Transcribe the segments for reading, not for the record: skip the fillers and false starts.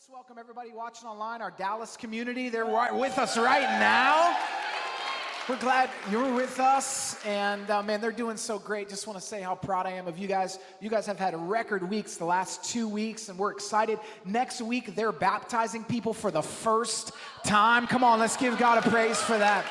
Let's welcome everybody watching online, our Dallas community. They're right with us right now. We're glad you're with us, and man, they're doing so great. Just want to say how proud I am of you guys. You guys have had record weeks the last 2 weeks, and we're excited. Next week, they're baptizing people for the first time. Come on, let's give God a praise for that.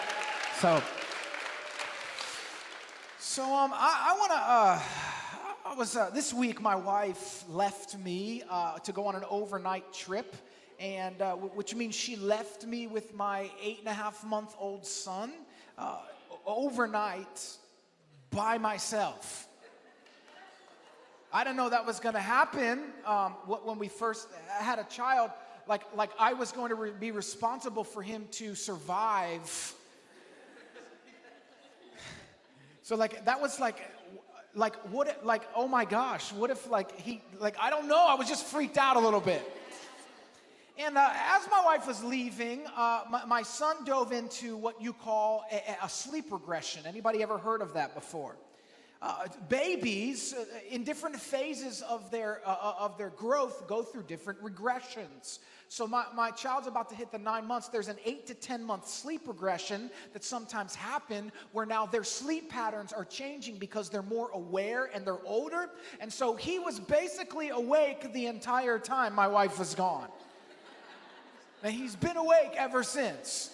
This week my wife left me to go on an overnight trip, and which means she left me with my 8.5-month-old son overnight by myself. I didn't know that was going to happen when we first had a child. Like I was going to be responsible for him to survive. So that was oh my gosh, what if I don't know, I was just freaked out a little bit. And as my wife was leaving, my son dove into what you call a sleep regression. Anybody ever heard of that before? Babies in different phases of their growth go through different regressions. So my child's about to hit the 9 months. There's an 8 to 10 month sleep regression that sometimes happen where now their sleep patterns are changing because they're more aware and they're older. And so he was basically awake the entire time my wife was gone. And he's been awake ever since.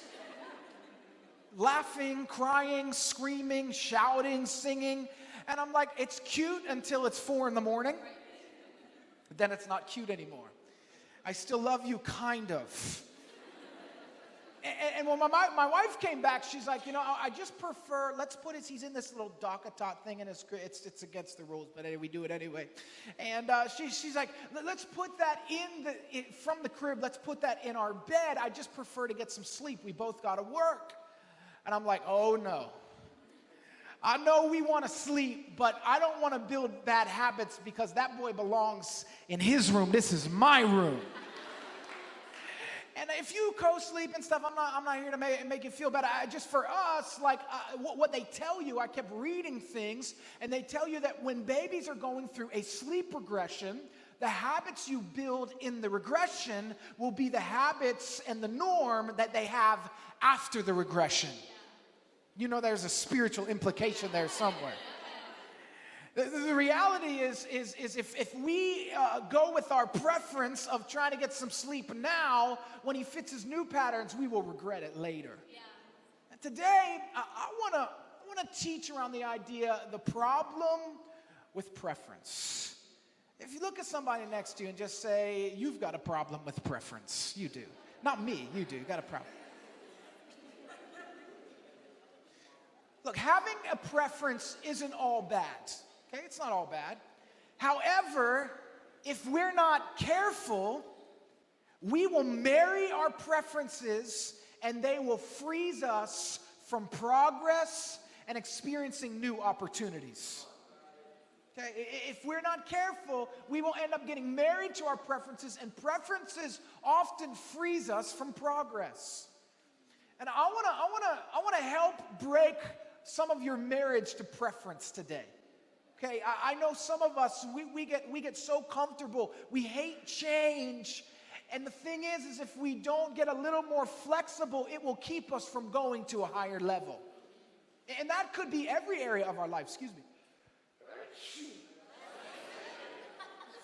Laughing, crying, screaming, shouting, singing. And I'm like, it's cute until it's 4 a.m. But then it's not cute anymore. I still love you, kind of. And when my wife came back, she's like, I just prefer, he's in this little DockATot thing, and it's against the rules, but anyway, we do it anyway. And she's like, let's put that from the crib, let's put that in our bed. I just prefer to get some sleep. We both got to work. And I'm like, oh no. I know we want to sleep, but I don't want to build bad habits because that boy belongs in his room. This is my room. And if you co-sleep and stuff, I'm not here to make you feel bad. Just for us, what they tell you, I kept reading things, and they tell you that when babies are going through a sleep regression, the habits you build in the regression will be the habits and the norm that they have after the regression. There's a spiritual implication there somewhere. The reality is if we go with our preference of trying to get some sleep now, when he fits his new patterns, we will regret it later. Yeah. And today, I want to teach around the idea, the problem with preference. If you look at somebody next to you and just say, you've got a problem with preference. You do. Not me, you do. You got a problem. Look, having a preference isn't all bad. Okay, it's not all bad. However, if we're not careful, we will marry our preferences and they will freeze us from progress and experiencing new opportunities. Okay, if we're not careful, we will end up getting married to our preferences, and preferences often freeze us from progress. And I want to help break some of your marriage to preference today. Okay, I know some of us, we get so comfortable. We hate change. And the thing is if we don't get a little more flexible, it will keep us from going to a higher level. And that could be every area of our life. Excuse me.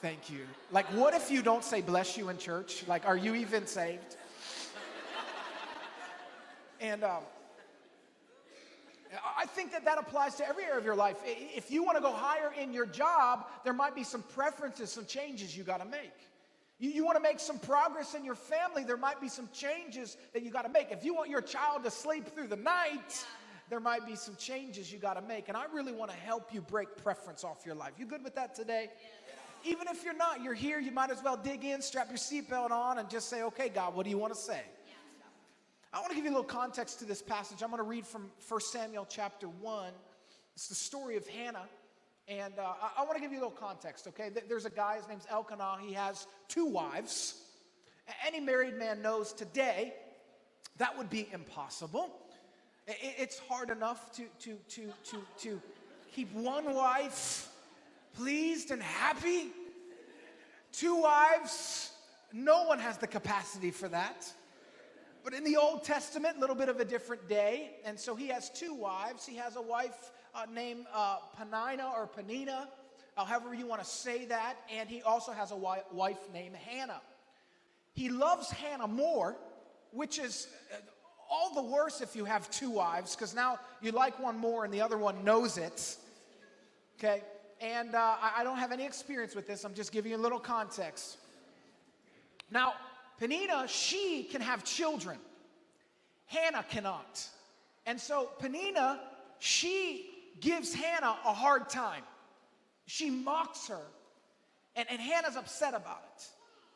Thank you. What if you don't say bless you in church? Are you even saved? And I think that applies to every area of your life. If you want to go higher in your job, there might be some preferences, some changes you got to make. You want to make some progress in your family, there might be some changes that you got to make. If you want your child to sleep through the night, there might be some changes you got to make. And I really want to help you break preference off your life. You good with that today? Yes. Even if you're not, you're here, you might as well dig in, strap your seatbelt on, and just say, okay, God, what do you want to say? I want to give you a little context to this passage. I'm going to read from 1 Samuel chapter 1. It's the story of Hannah. And I want to give you a little context, okay? There's a guy, his name's Elkanah. He has 2 wives. Any married man knows today that would be impossible. It's hard enough to keep one wife pleased and happy. 2 wives, No one has the capacity for that. But in the Old Testament, a little bit of a different day. And so he has two wives. He has a wife named Penina or Penina, however you want to say that. And he also has a wife named Hannah. He loves Hannah more, which is all the worse if you have two wives, because now you like one more and the other one knows it. Okay? And I don't have any experience with this. I'm just giving you a little context. Now, Penina, she can have children. Hannah cannot. And so Penina, she gives Hannah a hard time. She mocks her. And Hannah's upset about it.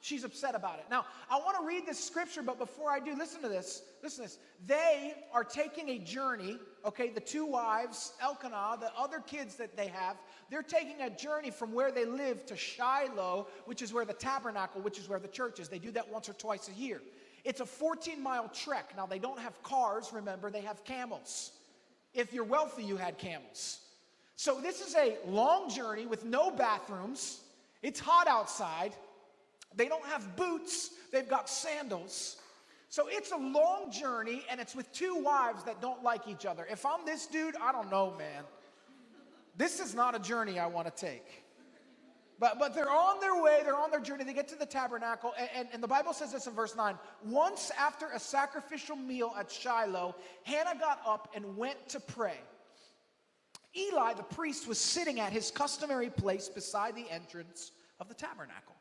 She's upset about it. Now, I want to read this scripture, but before I do, listen to this. Listen to this. They are taking a journey, okay, the two wives, Elkanah, the other kids that they have, they're taking a journey from where they live to Shiloh, which is where the tabernacle, which is where the church is. They do that once or twice a year. It's a 14-mile trek. Now, they don't have cars, remember, they have camels. If you're wealthy, you had camels. So this is a long journey with no bathrooms. It's hot outside. They don't have boots, they've got sandals. So it's a long journey, and it's with two wives that don't like each other. If I'm this dude, I don't know, man. This is not a journey I want to take. But they're on their way, they're on their journey, they get to the tabernacle, and the Bible says this in verse 9. Once after a sacrificial meal at Shiloh, Hannah got up and went to pray. Eli, the priest, was sitting at his customary place beside the entrance of the tabernacle.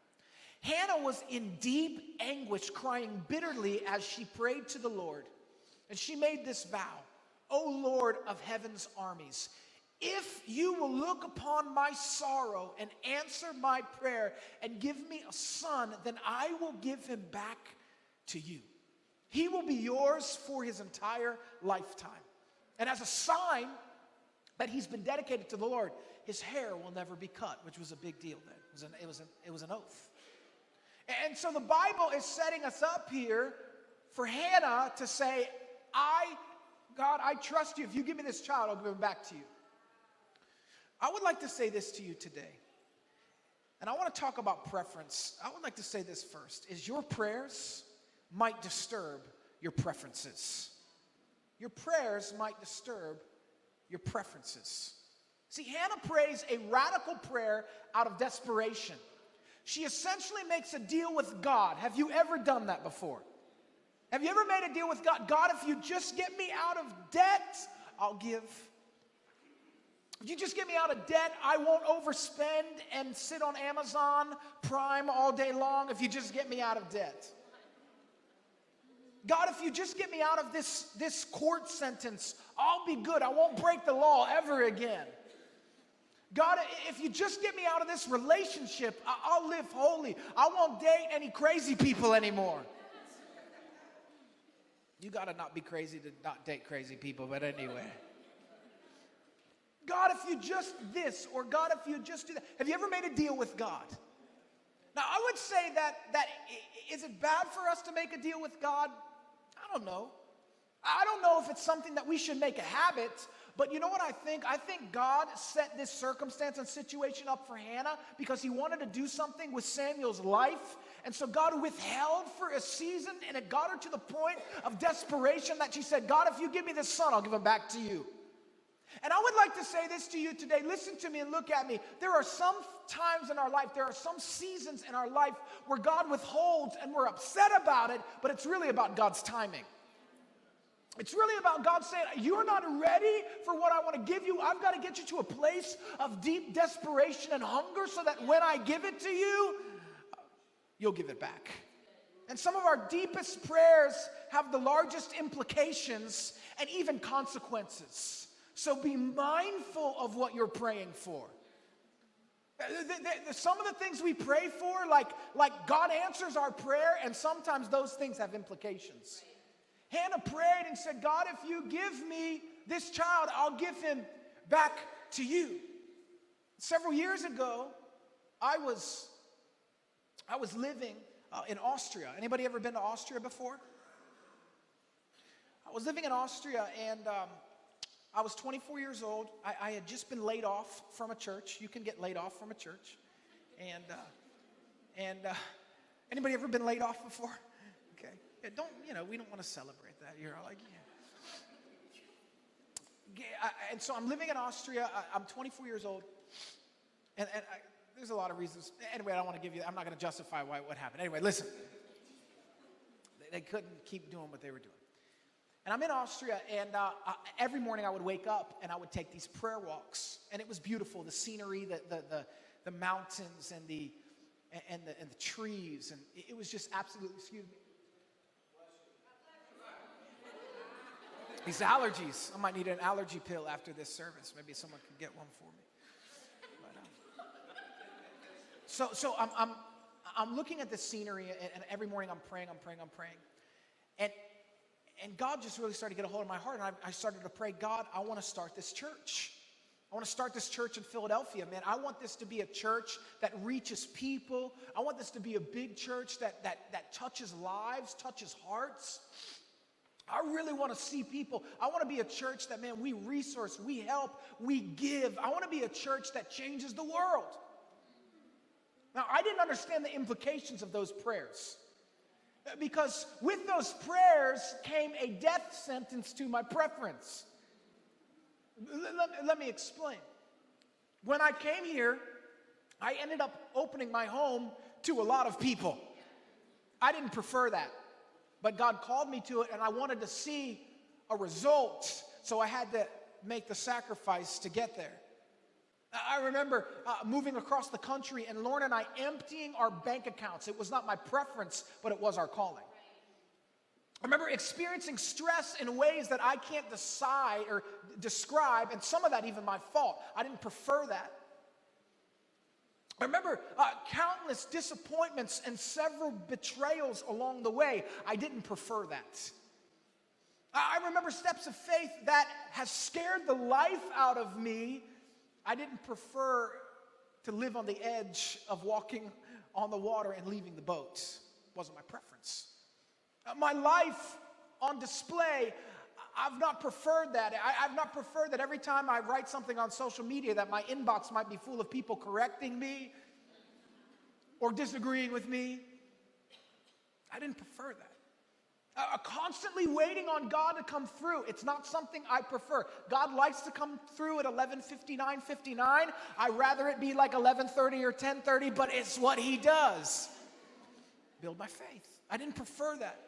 Hannah was in deep anguish, crying bitterly as she prayed to the Lord. And she made this vow, O Lord of heaven's armies, if you will look upon my sorrow and answer my prayer and give me a son, then I will give him back to you. He will be yours for his entire lifetime. And as a sign that he's been dedicated to the Lord, his hair will never be cut, which was a big deal then. It was an oath. And so the Bible is setting us up here for Hannah to say, God, I trust you. If you give me this child, I'll give him back to you. I would like to say this to you today. And I want to talk about preference. I would like to say this first, is your prayers might disturb your preferences. Your prayers might disturb your preferences. See, Hannah prays a radical prayer out of desperation. She essentially makes a deal with God. Have you ever done that before? Have you ever made a deal with God? God, if you just get me out of debt, I'll give. If you just get me out of debt, I won't overspend and sit on Amazon Prime all day long if you just get me out of debt. God, if you just get me out of this court sentence, I'll be good. I won't break the law ever again. God, if you just get me out of this relationship, I'll live holy. I won't date any crazy people anymore. You got to not be crazy to not date crazy people, but anyway. God, if you just this, or God, if you just do that. Have you ever made a deal with God? Now, I would say that is it bad for us to make a deal with God? I don't know. I don't know if it's something that we should make a habit. But you know what I think? I think God set this circumstance and situation up for Hannah because he wanted to do something with Samuel's life. And so God withheld for a season, and it got her to the point of desperation that she said, God, if you give me this son, I'll give him back to you. And I would like to say this to you today. Listen to me and look at me. There are some times in our life, there are some seasons in our life where God withholds and we're upset about it, but it's really about God's timing. It's really about God saying, you're not ready for what I want to give you. I've got to get you to a place of deep desperation and hunger so that when I give it to you, you'll give it back. And some of our deepest prayers have the largest implications and even consequences. So be mindful of what you're praying for. Some of the things we pray for, like God answers our prayer, and sometimes those things have implications. Hannah prayed and said, God, if you give me this child, I'll give him back to you. Several years ago, I was living in Austria. Anybody ever been to Austria before? I was living in Austria, and I was 24 years old. I had just been laid off from a church. You can get laid off from a church. And Anybody ever been laid off before? Okay. Yeah, we don't want to celebrate that. You're all like, yeah. And so I'm living in Austria. I'm 24 years old. And there's a lot of reasons. Anyway, I'm not going to justify what happened. Anyway, listen. They couldn't keep doing what they were doing. And I'm in Austria, and every morning I would wake up and I would take these prayer walks. And it was beautiful, the scenery, the mountains and the trees. And it was just absolutely, excuse me. These allergies. I might need an allergy pill after this service. Maybe someone can get one for me. But, so I'm looking at the scenery, and every morning I'm praying. And God just really started to get a hold of my heart, and I started to pray, God, I want to start this church. I want to start this church in Philadelphia, man. I want this to be a church that reaches people. I want this to be a big church that touches lives, touches hearts. I really want to see people. I want to be a church that, man, we resource, we help, we give. I want to be a church that changes the world. Now, I didn't understand the implications of those prayers, because with those prayers came a death sentence to my preference. Let me explain. When I came here, I ended up opening my home to a lot of people. I didn't prefer that, but God called me to it, and I wanted to see a result, so I had to make the sacrifice to get there. I remember moving across the country and Lauren and I emptying our bank accounts. It was not my preference, but it was our calling. I remember experiencing stress in ways that I can't decide or describe, and some of that even my fault. I didn't prefer that. I remember countless disappointments and several betrayals along the way. I didn't prefer that. I remember steps of faith that has scared the life out of me. I didn't prefer to live on the edge of walking on the water and leaving the boat. It wasn't my preference. My life on display, I've not preferred that. I've not preferred that every time I write something on social media that my inbox might be full of people correcting me or disagreeing with me. I didn't prefer that. Constantly waiting on God to come through. It's not something I prefer. God likes to come through at 11:59. I'd rather it be like 11:30 or 10:30, but it's what he does. Build my faith. I didn't prefer that.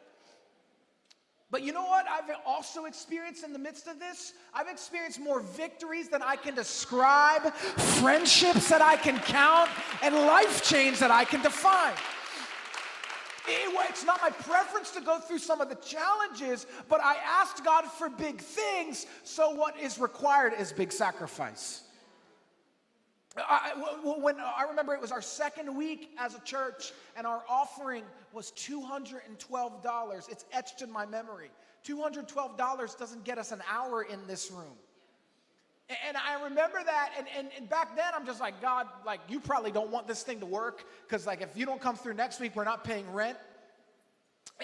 But you know what I've also experienced in the midst of this? I've experienced more victories than I can describe, friendships that I can count, and life change that I can define. It's not my preference to go through some of the challenges, but I asked God for big things, so what is required is big sacrifice. I remember it was our second week as a church, and our offering was $212. It's etched in my memory. $212 doesn't get us an hour in this room. And I remember that, and back then I'm just like, God, like, you probably don't want this thing to work, because like, if you don't come through next week, we're not paying rent.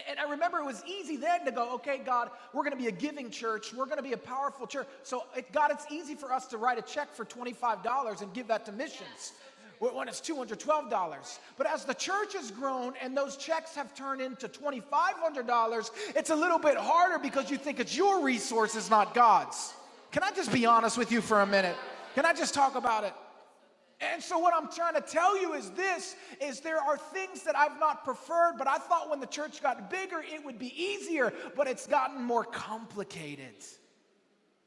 And I remember it was easy then to go, okay, God, we're going to be a giving church. We're going to be a powerful church. So, God, it's easy for us to write a check for $25 and give that to missions when it's $212. But as the church has grown and those checks have turned into $2,500, it's a little bit harder, because you think it's your resources, not God's. Can I just be honest with you for a minute? Can I just talk about it? And so what I'm trying to tell you is this, is there are things that I've not preferred, but I thought when the church got bigger, it would be easier, but it's gotten more complicated.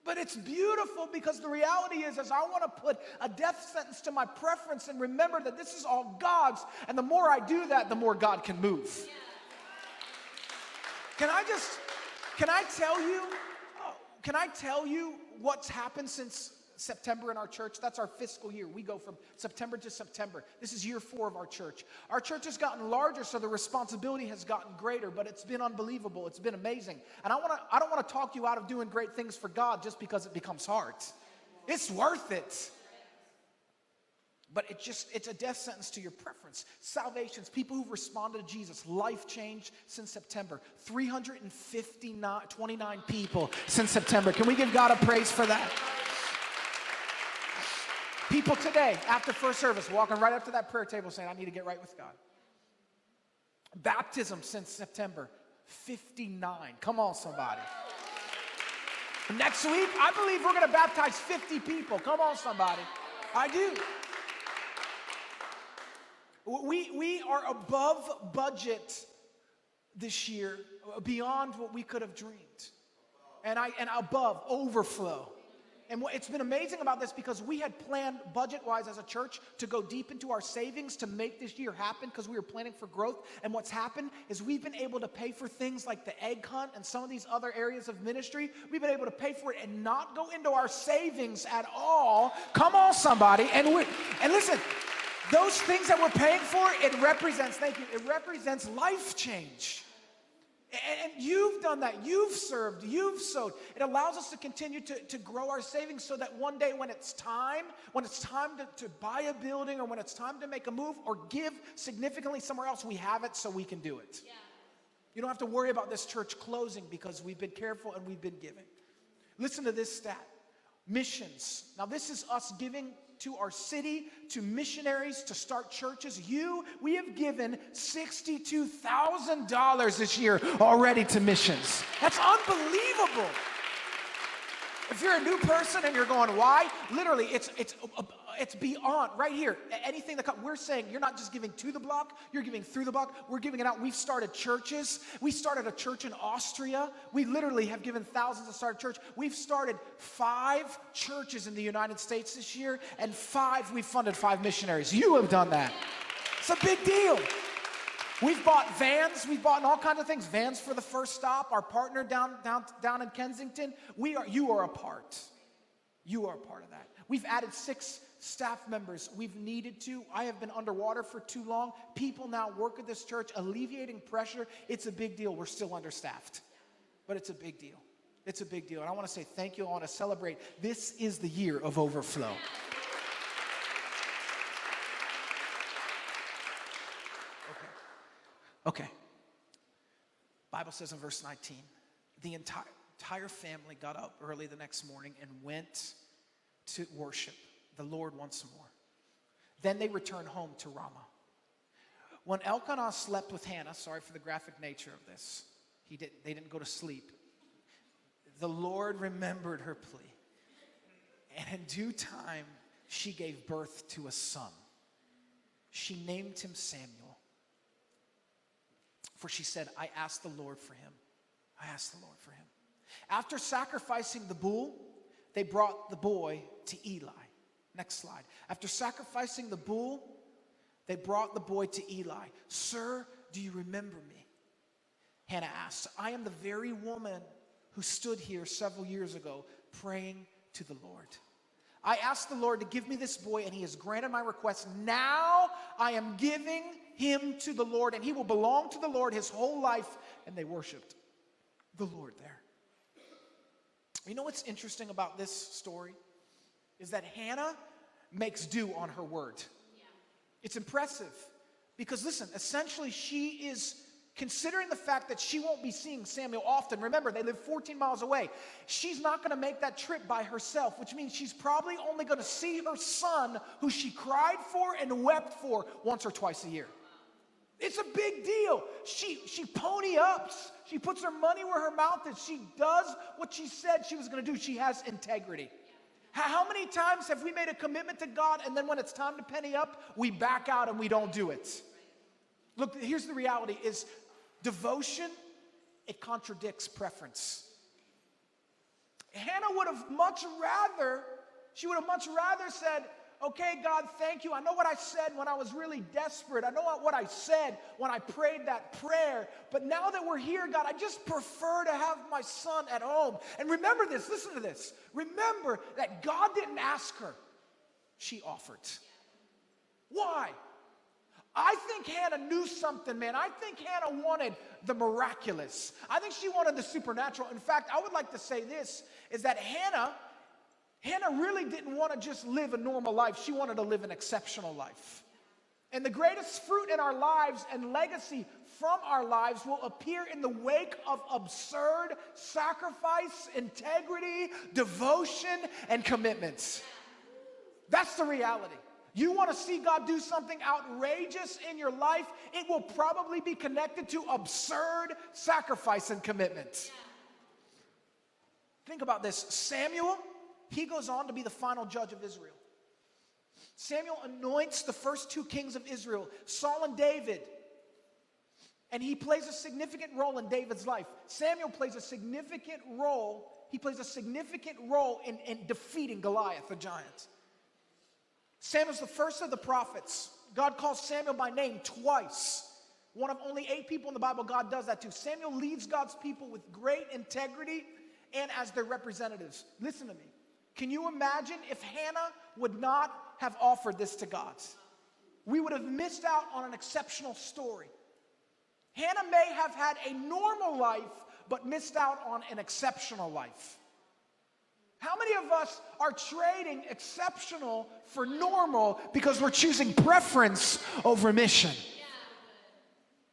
But it's beautiful, because the reality is I want to put a death sentence to my preference and remember that this is all God's, and the more I do that, the more God can move. Can I tell you what's happened since September in our church? That's our fiscal year. We go from September to September. This is year 4 of our church. Our church has gotten larger, so the responsibility has gotten greater, but it's been unbelievable. It's been amazing. And I don't want to talk you out of doing great things for God just because it becomes hard. It's worth it. But it's a death sentence to your preference. Salvations, people who've responded to Jesus, life change since September. 329 people since September. Can we give God a praise for that? People today, after first service, walking right up to that prayer table saying, I need to get right with God. Baptism since September, 59. Come on, somebody. Next week, I believe we're going to baptize 50 people. Come on, somebody. I do. We are above budget this year, beyond what we could have dreamed. And above, overflow. And it's been amazing about this because we had planned budget-wise as a church to go deep into our savings to make this year happen because we were planning for growth. And what's happened is we've been able to pay for things like the egg hunt and some of these other areas of ministry. We've been able to pay for it and not go into our savings at all. Come on, somebody. And listen, those things that we're paying for, it represents, thank you, it represents life change. And you've done that. You've served. You've sowed. It allows us to continue to grow our savings so that one day when it's time to buy a building or when it's time to make a move or give significantly somewhere else, we have it so we can do it. Yeah. You don't have to worry about this church closing because we've been careful and we've been giving. Listen to this stat. Missions. Now this is us giving to our city, to missionaries, to start churches. We have given $62,000 this year already to missions. That's unbelievable. If you're a new person and you're going, why? Literally, it's beyond, right here. Anything that comes, we're saying you're not just giving to the block, you're giving through the block. We're giving it out. We've started churches. We started a church in Austria. We literally have given thousands to start a church. We've started 5 churches in the United States this year, and we've funded 5 missionaries. You have done that. It's a big deal. We've bought vans. We've bought all kinds of things. Vans for the First Stop, our partner down in Kensington. You are a part. You are a part of that. We've added 6 staff members. We've needed to. I have been underwater for too long. People now work at this church, alleviating pressure. It's a big deal. We're still understaffed, but it's a big deal. It's a big deal. And I want to say thank you. I want to celebrate. This is the year of overflow. Okay. Bible says in verse 19, the entire family got up early the next morning and went to worship the Lord once more. Then they returned home to Ramah. When Elkanah slept with Hannah, sorry for the graphic nature of this, they didn't go to sleep. The Lord remembered her plea. And in due time, she gave birth to a son. She named him Samuel. For she said, I asked the Lord for him. I asked the Lord for him. After sacrificing the bull, they brought the boy to Eli. Next slide. After sacrificing the bull, they brought the boy to Eli. Sir, do you remember me? Hannah asked. I am the very woman who stood here several years ago praying to the Lord. I asked the Lord to give me this boy, and he has granted my request. Now I am giving him to the Lord, and he will belong to the Lord his whole life. And they worshiped the Lord there. You know what's interesting about this story? Is that Hannah makes do on her word. Yeah. It's impressive. Because listen, essentially she is considering the fact that she won't be seeing Samuel often. Remember, they live 14 miles away. She's not going to make that trip by herself, which means she's probably only going to see her son, who she cried for and wept for, once or twice a year. It's a big deal. She pony ups. She puts her money where her mouth is. She does what she said she was going to do. She has integrity. How many times have we made a commitment to God, and then when it's time to penny up, we back out and we don't do it? Look, here's the reality is devotion, it contradicts preference. Hannah would have much rather said, okay, God, thank you. I know what I said when I was really desperate. I know what I said when I prayed that prayer. But now that we're here, God, I just prefer to have my son at home. And remember this, listen to this. Remember that God didn't ask her. She offered. Why? I think Hannah knew something, man. I think Hannah wanted the miraculous. I think she wanted the supernatural. In fact, I would like to say this, is that Hannah really didn't want to just live a normal life. She wanted to live an exceptional life. And the greatest fruit in our lives and legacy from our lives will appear in the wake of absurd sacrifice, integrity, devotion, and commitments. That's the reality. You want to see God do something outrageous in your life, it will probably be connected to absurd sacrifice and commitment. Think about this. Samuel, he goes on to be the final judge of Israel. Samuel anoints the first two kings of Israel, Saul and David. And he plays a significant role in David's life. Samuel plays a significant role. He plays a significant role in defeating Goliath, the giant. Samuel's the first of the prophets. God calls Samuel by name twice. One of only 8 people in the Bible God does that to. Samuel leads God's people with great integrity and as their representatives. Listen to me. Can you imagine if Hannah would not have offered this to God? We would have missed out on an exceptional story. Hannah may have had a normal life, but missed out on an exceptional life. How many of us are trading exceptional for normal because we're choosing preference over mission?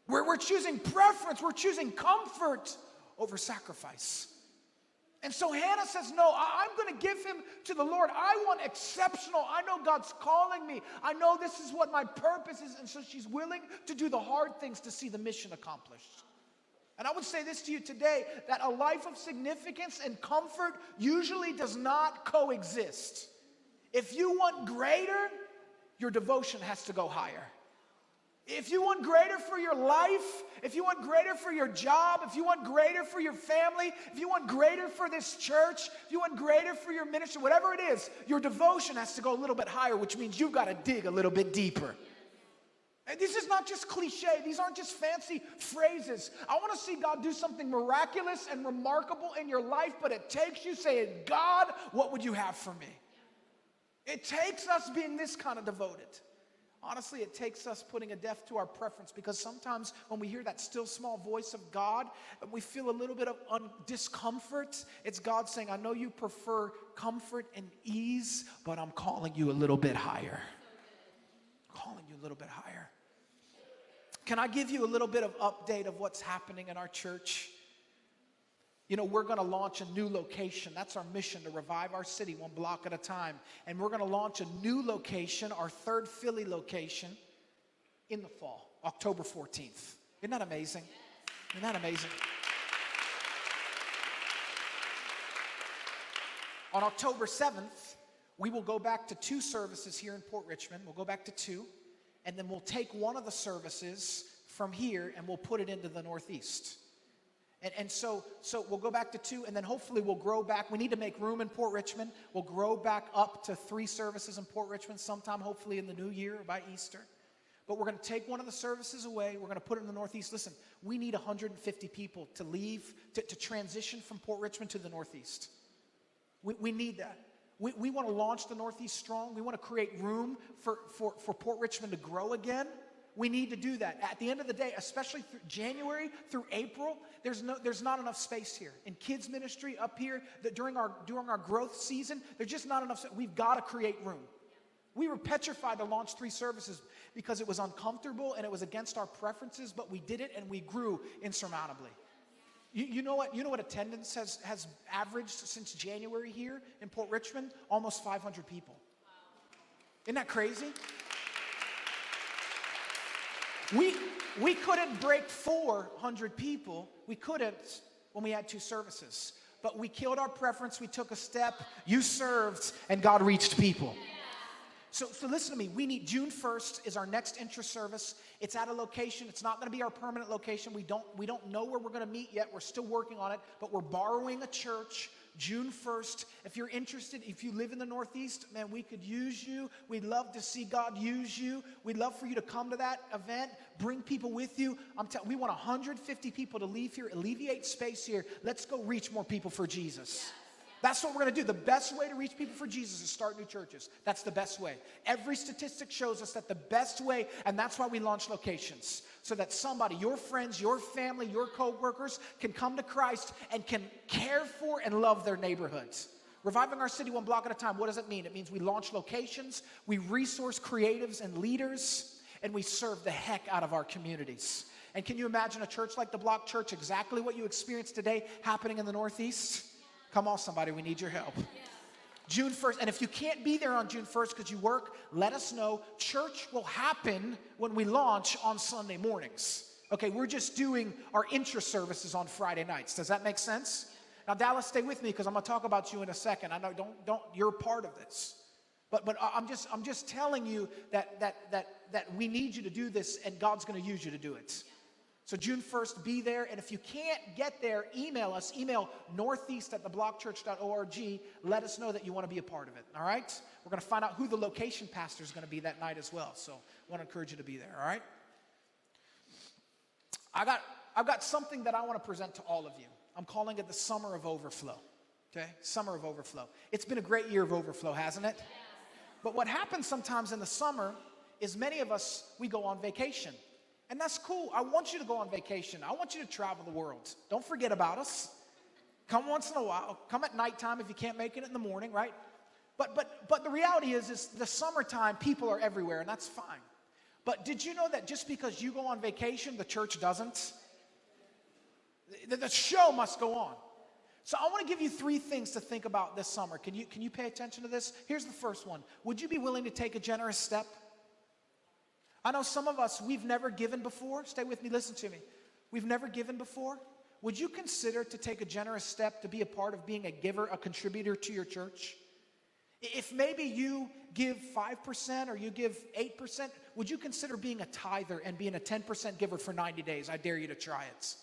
We're choosing preference, we're choosing comfort over sacrifice. And so Hannah says, no, I'm going to give him to the Lord. I want exceptional. I know God's calling me. I know this is what my purpose is. And so she's willing to do the hard things to see the mission accomplished. And I would say this to you today, that a life of significance and comfort usually does not coexist. If you want greater, your devotion has to go higher. If you want greater for your life, if you want greater for your job, if you want greater for your family, if you want greater for this church, if you want greater for your ministry, whatever it is, your devotion has to go a little bit higher, which means you've got to dig a little bit deeper. And this is not just cliche. These aren't just fancy phrases. I want to see God do something miraculous and remarkable in your life, but it takes you saying, God, what would you have for me? It takes us being this kind of devoted. Honestly, it takes us putting a death to our preference, because sometimes when we hear that still small voice of God, we feel a little bit of discomfort. It's God saying, I know you prefer comfort and ease, but I'm calling you a little bit higher. I'm calling you a little bit higher. Can I give you a little bit of update of what's happening in our church? You know, we're going to launch a new location. That's our mission, to revive our city one block at a time. And we're going to launch a new location, our third Philly location, in the fall, October 14th. Isn't that amazing? Isn't that amazing? On October 7th, we will go back to 2 services here in Port Richmond. We'll go back to 2. And then we'll take one of the services from here and we'll put it into the Northeast. And so we'll go back to 2, and then hopefully we'll grow back. We need to make room in Port Richmond. We'll grow back up to 3 services in Port Richmond sometime, hopefully in the new year or by Easter. But we're going to take one of the services away. We're going to put it in the Northeast. Listen, we need 150 people to leave, to transition from Port Richmond to the Northeast. We need that. We want to launch the Northeast strong. We want to create room for Port Richmond to grow again. We need to do that. At the end of the day, especially through January through April, there's not enough space here. In kids ministry up here, that during our growth season, there's just not enough. We've got to create room. We were petrified to launch 3 services because it was uncomfortable and it was against our preferences, but we did it and we grew insurmountably. You know what attendance has averaged since January here in Port Richmond? Almost 500 people. Isn't that crazy? We couldn't break 400 people. We couldn't when we had 2 services. But we killed our preference. We took a step. You served, and God reached people. So listen to me. We need June 1st is our next intra-service. It's at a location. It's not going to be our permanent location. We don't know where we're going to meet yet. We're still working on it. But we're borrowing a church. June 1st. If you're interested, if you live in the Northeast, man, we could use you. We'd love to see God use you. We'd love for you to come to that event. Bring people with you. We want 150 people to leave here, alleviate space here. Let's go reach more people for Jesus. That's what we're going to do. The best way to reach people for Jesus is start new churches. That's the best way. Every statistic shows us that the best way, and that's why we launch locations, so that somebody, your friends, your family, your co-workers can come to Christ and can care for and love their neighborhoods. Reviving our city one block at a time, what does it mean? It means we launch locations, we resource creatives and leaders, and we serve the heck out of our communities. And can you imagine a church like the Block Church, exactly what you experience today, happening in the Northeast? Come on, somebody, we need your help. June 1st. And if you can't be there on June 1st because you work, let us know. Church will happen when we launch on Sunday mornings. Okay, we're just doing our intra-services on Friday nights. Does that make sense? Now, Dallas, stay with me because I'm going to talk about you in a second. I know, don't. You're part of this. But I'm just telling you that we need you to do this, and God's going to use you to do it. So June 1st, be there. And if you can't get there, email us. Email northeast@theblockchurch.org. Let us know that you want to be a part of it, all right? We're going to find out who the location pastor is going to be that night as well. So I want to encourage you to be there, all right? I've got something that I want to present to all of you. I'm calling it the Summer of Overflow, okay? Summer of Overflow. It's been a great year of overflow, hasn't it? But what happens sometimes in the summer is many of us, we go on vacation. And that's cool. I want you to go on vacation. I want you to travel the world. Don't forget about us. Come once in a while. Come at nighttime if you can't make it in the morning, right? But the reality is the summertime, people are everywhere, and that's fine. But did you know that just because you go on vacation, the church doesn't? The show must go on. So I want to give you 3 things to think about this summer. Can you pay attention to this? Here's the first one. Would you be willing to take a generous step? I know some of us, we've never given before. Stay with me, listen to me. We've never given before. Would you consider to take a generous step to be a part of being a giver, a contributor to your church? If maybe you give 5% or you give 8%, would you consider being a tither and being a 10% giver for 90 days? I dare you to try it.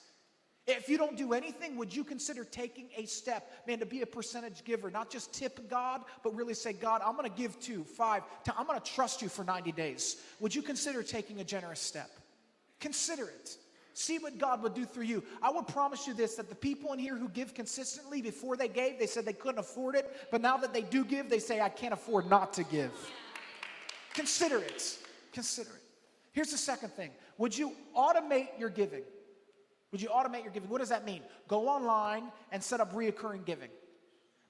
If you don't do anything, would you consider taking a step, man, to be a percentage giver? Not just tip God, but really say, God, I'm going to give 2, 5, 10. I'm going to trust you for 90 days. Would you consider taking a generous step? Consider it. See what God would do through you. I would promise you this, that the people in here who give consistently, before they gave, they said they couldn't afford it. But now that they do give, they say, I can't afford not to give. Consider it. Consider it. Here's the second thing. Would you automate your giving? Would you automate your giving? What does that mean? Go online and set up reoccurring giving.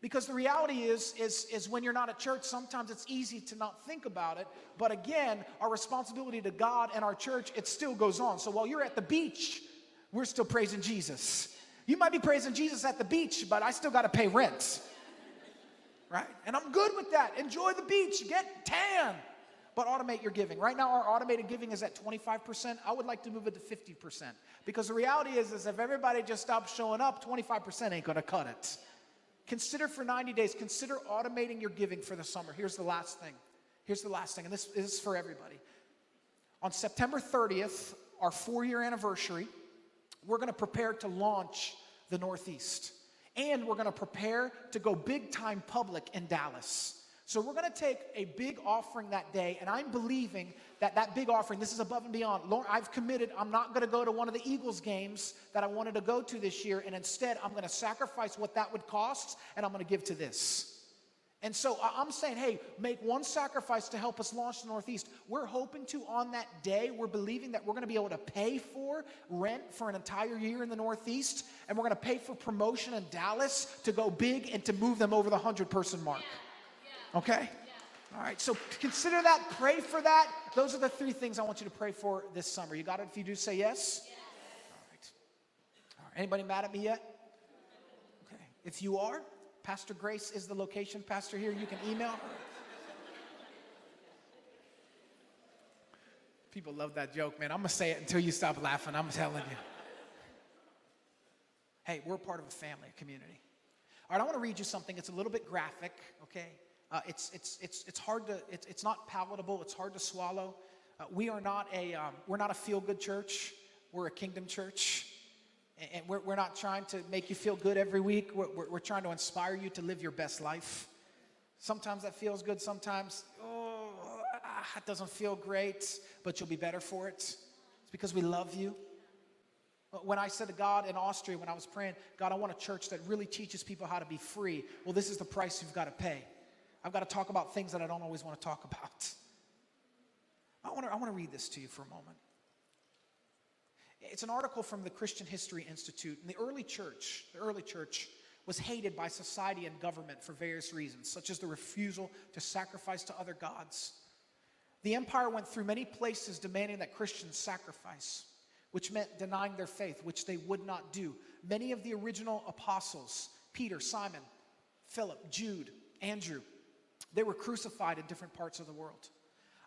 Because the reality is when you're not at church, sometimes it's easy to not think about it. But again, our responsibility to God and our church, it still goes on. So while you're at the beach, we're still praising Jesus. You might be praising Jesus at the beach, but I still got to pay rent. Right? And I'm good with that. Enjoy the beach. Get tan. But automate your giving. Right now, our automated giving is at 25%. I would like to move it to 50%. Because the reality is if everybody just stops showing up, 25% ain't going to cut it. Consider for 90 days, consider automating your giving for the summer. Here's the last thing. Here's the last thing, and this is for everybody. On September 30th, our 4-year anniversary, we're going to prepare to launch the Northeast. And we're going to prepare to go big time public in Dallas. So we're going to take a big offering that day, and I'm believing that big offering, this is above and beyond. Lord, I've committed, I'm not going to go to one of the Eagles games that I wanted to go to this year, and instead I'm going to sacrifice what that would cost, and I'm going to give to this. And so I'm saying, hey, make one sacrifice to help us launch the Northeast. We're hoping to, on that day, we're believing that we're going to be able to pay for rent for an entire year in the Northeast, and we're going to pay for promotion in Dallas to go big and to move them over the 100-person mark. Okay? All right, so consider that, pray for that. Those are the 3 things I want you to pray for this summer. You got it? If you do, say yes. All right. All right. Anybody mad at me yet? Okay. If you are, Pastor Grace is the location pastor here. You can email her. People love that joke, man. I'm going to say it until you stop laughing. I'm telling you. Hey, we're part of a family, a community. All right, I want to read you something. It's a little bit graphic, okay? It's hard to, it's not palatable. It's hard to swallow. We're not a feel-good church. We're a kingdom church. And we're not trying to make you feel good every week. We're trying to inspire you to live your best life. Sometimes that feels good. Sometimes, it doesn't feel great, but you'll be better for it. It's because we love you. When I said to God in Austria, when I was praying, God, I want a church that really teaches people how to be free. Well, this is the price you've got to pay. I've got to talk about things that I don't always want to talk about. I want to read this to you for a moment. It's an article from the Christian History Institute. And the early church was hated by society and government for various reasons, such as the refusal to sacrifice to other gods. The empire went through many places demanding that Christians sacrifice, which meant denying their faith, which they would not do. Many of the original apostles, Peter, Simon, Philip, Jude, Andrew. They were crucified in different parts of the world.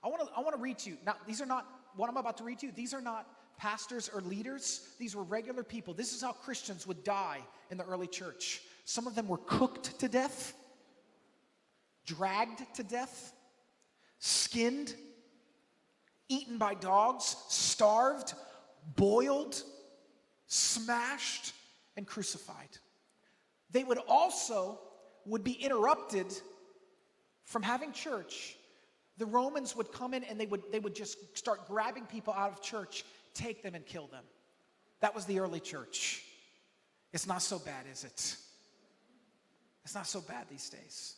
I want to read to you. Now, these are not, what I'm about to read to you, these are not pastors or leaders. These were regular people. This is how Christians would die in the early church. Some of them were cooked to death, dragged to death, skinned, eaten by dogs, starved, boiled, smashed, and crucified. They would be interrupted from having church. The Romans would come in and they would just start grabbing people out of church, take them and kill them. That was the early church. It's not so bad, is it? It's not so bad these days.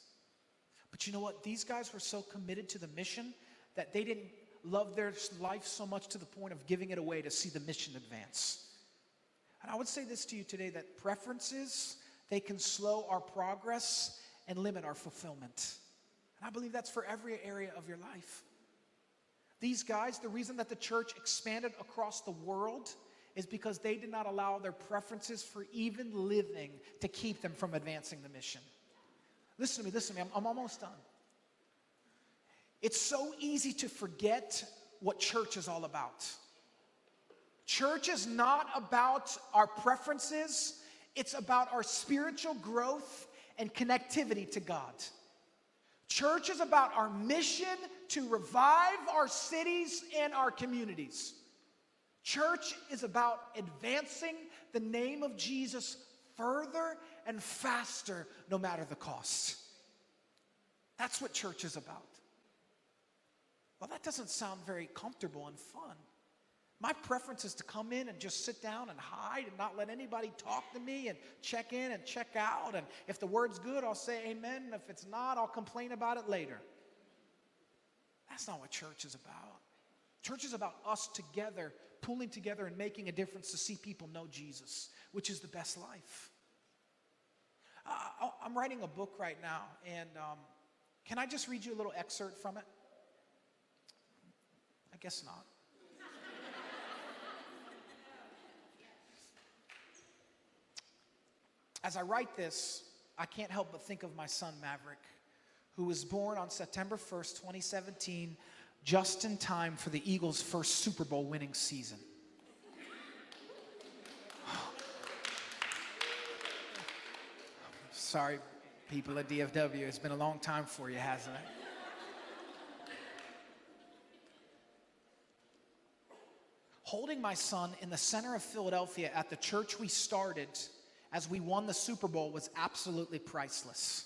But you know what? These guys were so committed to the mission that they didn't love their life so much to the point of giving it away to see the mission advance. And I would say this to you today, that preferences, they can slow our progress and limit our fulfillment. And I believe that's for every area of your life. These guys, the reason that the church expanded across the world is because they did not allow their preferences for even living to keep them from advancing the mission. Listen to me, I'm almost done. It's so easy to forget what church is all about. Church is not about our preferences. It's about our spiritual growth and connectivity to God. Church is about our mission to revive our cities and our communities. Church is about advancing the name of Jesus further and faster, no matter the cost. That's what church is about. Well, that doesn't sound very comfortable and fun. My preference is to come in and just sit down and hide and not let anybody talk to me and check in and check out. And if the word's good, I'll say amen. And if it's not, I'll complain about it later. That's not what church is about. Church is about us together, pulling together and making a difference to see people know Jesus, which is the best life. I'm writing a book right now, and can I just read you a little excerpt from it? I guess not. As I write this, I can't help but think of my son Maverick, who was born on September 1st, 2017, just in time for the Eagles' first Super Bowl winning season. Sorry, people at DFW, it's been a long time for you, hasn't it? Holding my son in the center of Philadelphia at the church we started as we won the Super Bowl was absolutely priceless.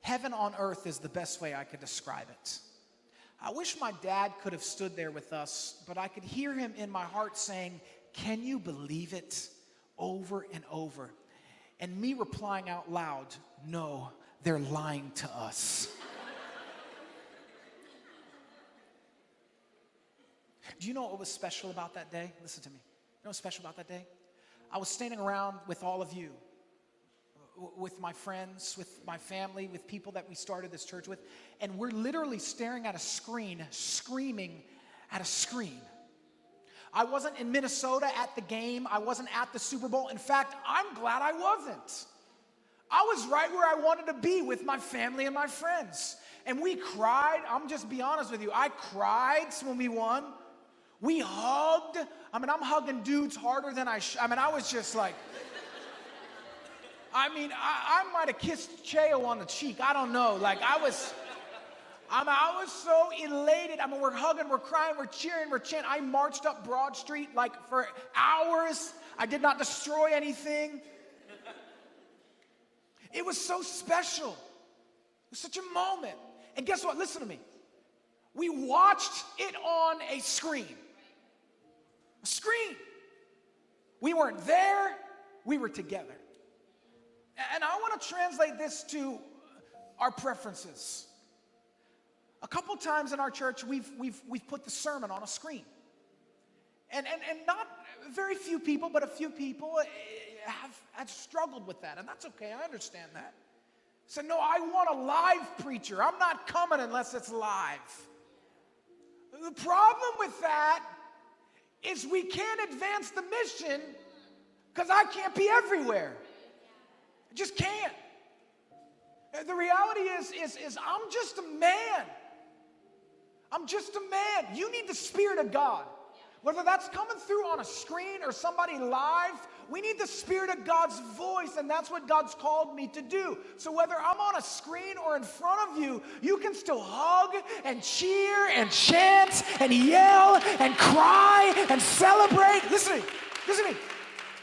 Heaven on earth is the best way I could describe it. I wish my dad could have stood there with us, but I could hear him in my heart saying, "Can you believe it?" over and over. And me replying out loud, "No, they're lying to us." Do you know what was special about that day? Listen to me. You know what's special about that day? I was standing around with all of you, with my friends, with my family, with people that we started this church with, and we're literally staring at a screen, screaming at a screen. I wasn't in Minnesota at the game. I wasn't at the Super Bowl. In fact, I'm glad I wasn't. I was right where I wanted to be with my family and my friends. And we cried. I'm just be honest with you. I cried when we won. We hugged. I'm hugging dudes harder than I was just like, I might have kissed Cheo on the cheek. I don't know. Like, I was so elated. We're hugging, we're crying, we're cheering, we're chanting. I marched up Broad Street like for hours. I did not destroy anything. It was so special. It was such a moment. And guess what? Listen to me. We watched it on a screen. A screen. We weren't there. We were together. And I want to translate this to our preferences. A couple times in our church, we've put the sermon on a screen. And not very few people, but a few people have struggled with that. And that's okay. I understand that. So no, I want a live preacher. I'm not coming unless it's live. The problem with that is we can't advance the mission because I can't be everywhere. I just can't. The reality is I'm just a man. I'm just a man. You need the Spirit of God. Whether that's coming through on a screen or somebody live, we need the Spirit of God's voice, and that's what God's called me to do. So whether I'm on a screen or in front of you, you can still hug and cheer and chant and yell and cry and celebrate. Listen to me. Listen to me.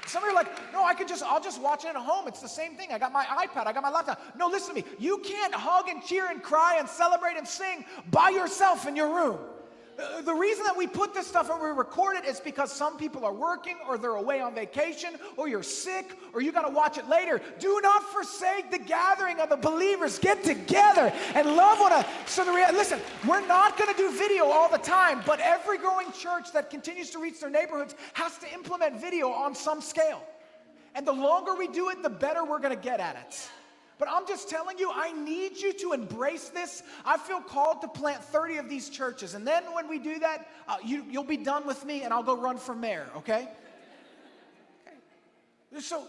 Some of you are like, no, I'll just watch it at home. It's the same thing. I got my iPad. I got my laptop. No, listen to me. You can't hug and cheer and cry and celebrate and sing by yourself in your room. The reason that we put this stuff and we record it is because some people are working or they're away on vacation or you're sick or you got to watch it later. Do not forsake the gathering of the believers. Get together and love one another. So listen, we're not going to do video all the time, but every growing church that continues to reach their neighborhoods has to implement video on some scale. And the longer we do it, the better we're going to get at it. But I'm just telling you, I need you to embrace this. I feel called to plant 30 of these churches. And then when we do that, you'll be done with me and I'll go run for mayor, okay? So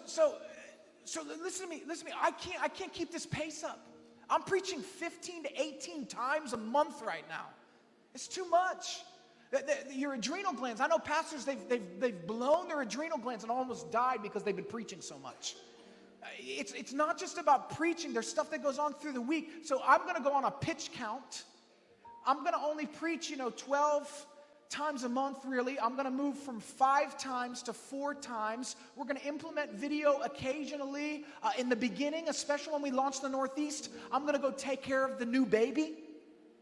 listen to me. I can't keep this pace up. I'm preaching 15 to 18 times a month right now. It's too much. Your adrenal glands, I know pastors, they've blown their adrenal glands and almost died because they've been preaching so much. It's not just about preaching. There's stuff that goes on through the week. So I'm going to go on a pitch count. I'm going to only preach, 12 times a month, really. I'm going to move from 5 times to 4 times. We're going to implement video occasionally. In the beginning, especially when we launch the Northeast, I'm going to go take care of the new baby.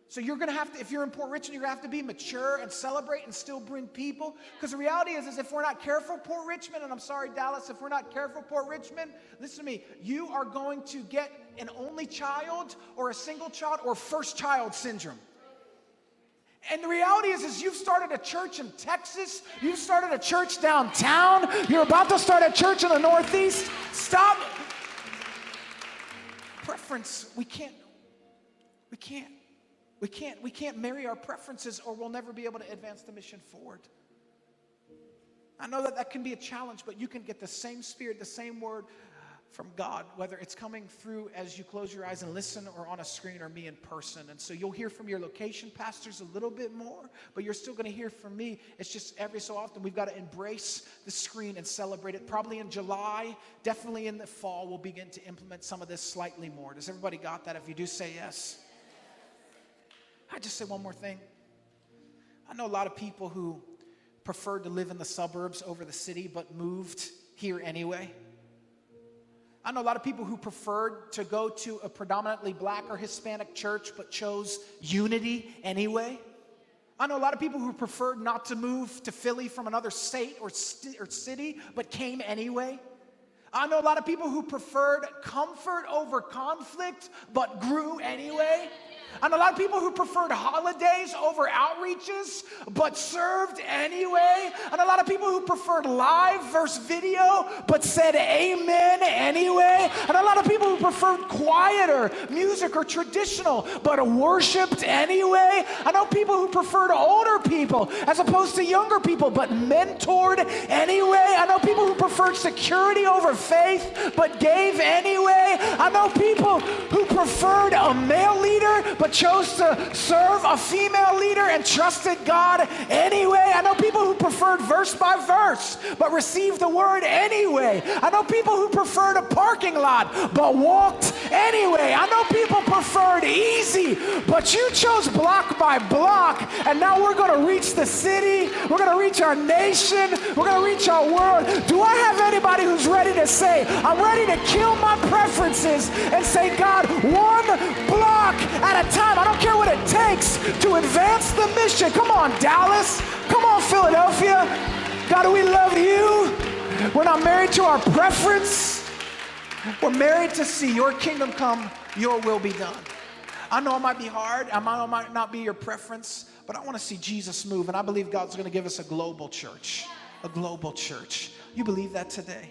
So you're going to have to, if you're in Port Richmond, you're going to have to be mature and celebrate and still bring people. Because the reality is if we're not careful, Port Richmond, and I'm sorry, Dallas, if we're not careful, Port Richmond, listen to me, you are going to get an only child or a single child or first child syndrome. And the reality is you've started a church in Texas, you've started a church downtown, you're about to start a church in the Northeast. Stop. Preference, we can't marry our preferences or we'll never be able to advance the mission forward. I know that can be a challenge, but you can get the same Spirit, the same word from God, whether it's coming through as you close your eyes and listen or on a screen or me in person. And so you'll hear from your location pastors a little bit more, but you're still going to hear from me. It's just every so often we've got to embrace the screen and celebrate it. Probably in July, definitely in the fall, we'll begin to implement some of this slightly more. Does everybody got that? If you do, say yes. I just say one more thing. I know a lot of people who preferred to live in the suburbs over the city but moved here anyway. I know a lot of people who preferred to go to a predominantly Black or Hispanic church but chose unity anyway. I know a lot of people who preferred not to move to Philly from another state or city but came anyway. I know a lot of people who preferred comfort over conflict but grew anyway. And a lot of people who preferred holidays over outreaches, but served anyway. And a lot of people who preferred live versus video, but said amen anyway. And a lot of people who preferred quieter music or traditional, but worshiped anyway. I know people who preferred older people as opposed to younger people, but mentored anyway. I know people who preferred security over faith, but gave anyway. I know people who preferred a male leader, but chose to serve a female leader and trusted God anyway. I know people who preferred verse by verse, but received the word anyway. I know people who preferred a parking lot, but walked anyway. I know people preferred easy, but you chose block by block, and now we're going to reach the city, we're going to reach our nation, we're going to reach our world. Do I have anybody who's ready to say, I'm ready to kill my preferences and say, God, one block at a time. I don't care what it takes to advance the mission. Come on, Dallas. Come on, Philadelphia. God, we love you. We're not married to our preference. We're married to see your kingdom come, your will be done. I know it might be hard. I know it might not be your preference, but I want to see Jesus move, and I believe God's going to give us a global church. A global church. You believe that today?